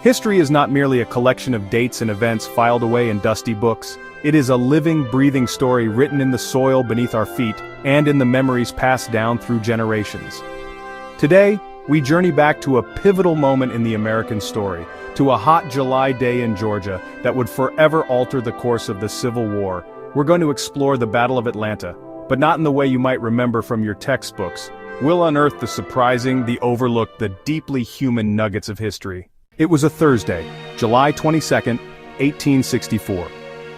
History is not merely a collection of dates and events filed away in dusty books. It is a living, breathing story written in the soil beneath our feet and in the memories passed down through generations. Today, we journey back to a pivotal moment in the American story, to a hot July day in Georgia that would forever alter the course of the Civil War. We're going to explore the Battle of Atlanta, but not in the way you might remember from your textbooks. We'll unearth the surprising, the overlooked, the deeply human nuggets of history. It was a Thursday, July 22nd, 1864.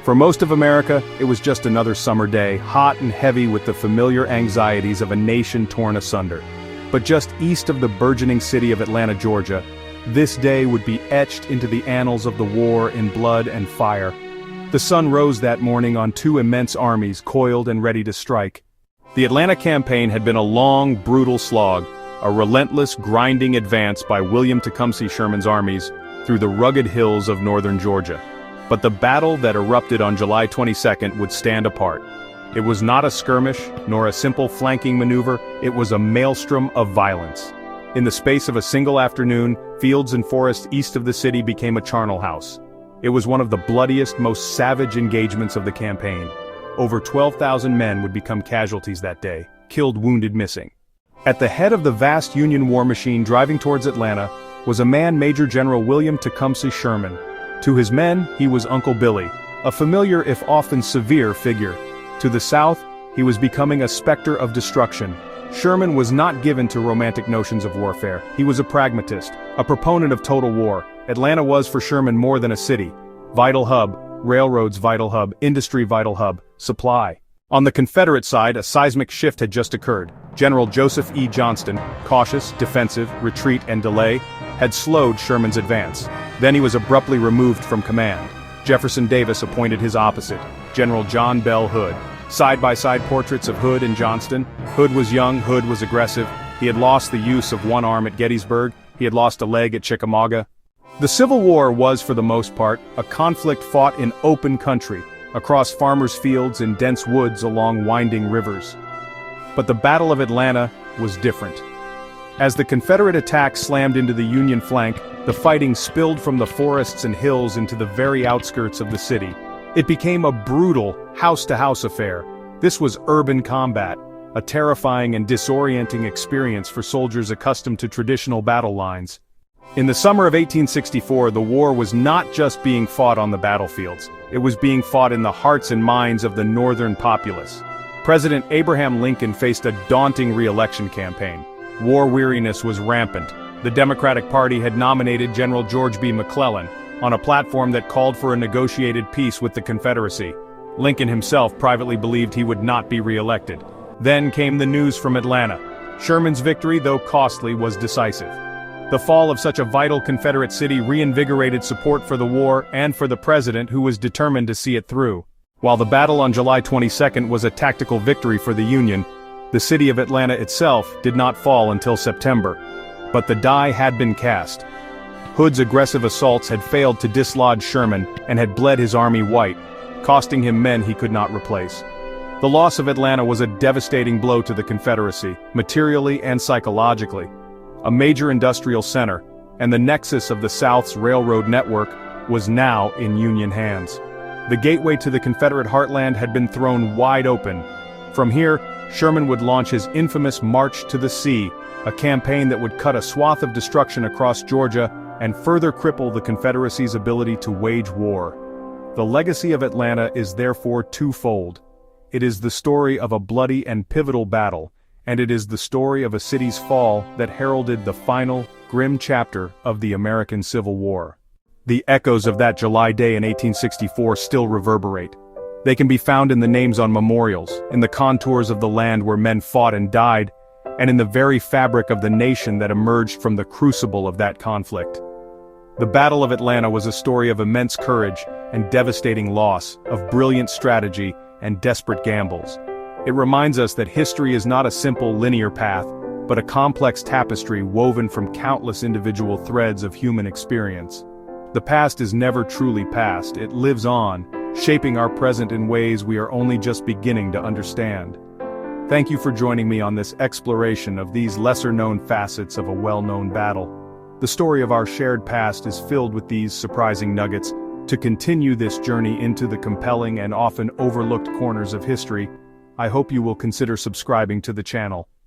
For most of America, it was just another summer day, hot and heavy with the familiar anxieties of a nation torn asunder. But just east of the burgeoning city of Atlanta, Georgia, this day would be etched into the annals of the war in blood and fire. The sun rose that morning on two immense armies coiled and ready to strike. The Atlanta campaign had been a long, brutal slog, a relentless, grinding advance by William Tecumseh Sherman's armies through the rugged hills of northern Georgia. But the battle that erupted on July 22nd would stand apart. It was not a skirmish, nor a simple flanking maneuver, it was a maelstrom of violence. In the space of a single afternoon, fields and forests east of the city became a charnel house. It was one of the bloodiest, most savage engagements of the campaign. Over 12,000 men would become casualties that day, killed, wounded, missing. At the head of the vast Union war machine driving towards Atlanta was a man Major General William Tecumseh Sherman. To his men, he was Uncle Billy, a familiar if often severe figure. To the south, he was becoming a specter of destruction. Sherman was not given to romantic notions of warfare. He was a pragmatist, a proponent of total war. Atlanta was for Sherman more than a city. Vital hub, railroads vital hub, industry vital hub, supply. On the Confederate side, a seismic shift had just occurred. General Joseph E. Johnston, cautious, defensive, retreat, and delay, had slowed Sherman's advance. Then he was abruptly removed from command. Jefferson Davis appointed his opposite, General John Bell Hood. Side-by-side portraits of Hood and Johnston. Hood was young, Hood was aggressive. He had lost the use of one arm at Gettysburg. He had lost a leg at Chickamauga. The Civil War was, for the most part, a conflict fought in open country, across farmers' fields in dense woods along winding rivers. But the Battle of Atlanta was different. As the Confederate attack slammed into the Union flank, the fighting spilled from the forests and hills into the very outskirts of the city. It became a brutal, house-to-house affair. This was urban combat, a terrifying and disorienting experience for soldiers accustomed to traditional battle lines. In the summer of 1864, the war was not just being fought on the battlefields, it was being fought in the hearts and minds of the northern populace. President Abraham Lincoln faced a daunting re-election campaign. War weariness was rampant. The Democratic Party had nominated General George B. McClellan, on a platform that called for a negotiated peace with the Confederacy. Lincoln himself privately believed he would not be re-elected. Then came the news from Atlanta. Sherman's victory, though costly, was decisive. The fall of such a vital Confederate city reinvigorated support for the war and for the president, who was determined to see it through. While the battle on July 22nd was a tactical victory for the Union, the city of Atlanta itself did not fall until September. But the die had been cast. Hood's aggressive assaults had failed to dislodge Sherman and had bled his army white, costing him men he could not replace. The loss of Atlanta was a devastating blow to the Confederacy, materially and psychologically. A major industrial center, and the nexus of the South's railroad network, was now in Union hands. The gateway to the Confederate heartland had been thrown wide open. From here, Sherman would launch his infamous March to the Sea, a campaign that would cut a swath of destruction across Georgia and further cripple the Confederacy's ability to wage war. The legacy of Atlanta is therefore twofold. It is the story of a bloody and pivotal battle, and it is the story of a city's fall that heralded the final, grim chapter of the American Civil War. The echoes of that July day in 1864 still reverberate. They can be found in the names on memorials, in the contours of the land where men fought and died, and in the very fabric of the nation that emerged from the crucible of that conflict. The Battle of Atlanta was a story of immense courage and devastating loss, of brilliant strategy and desperate gambles. It reminds us that history is not a simple linear path, but a complex tapestry woven from countless individual threads of human experience. The past is never truly past, it lives on, shaping our present in ways we are only just beginning to understand. Thank you for joining me on this exploration of these lesser-known facets of a well-known battle. The story of our shared past is filled with these surprising nuggets. To continue this journey into the compelling and often overlooked corners of history, I hope you will consider subscribing to the channel.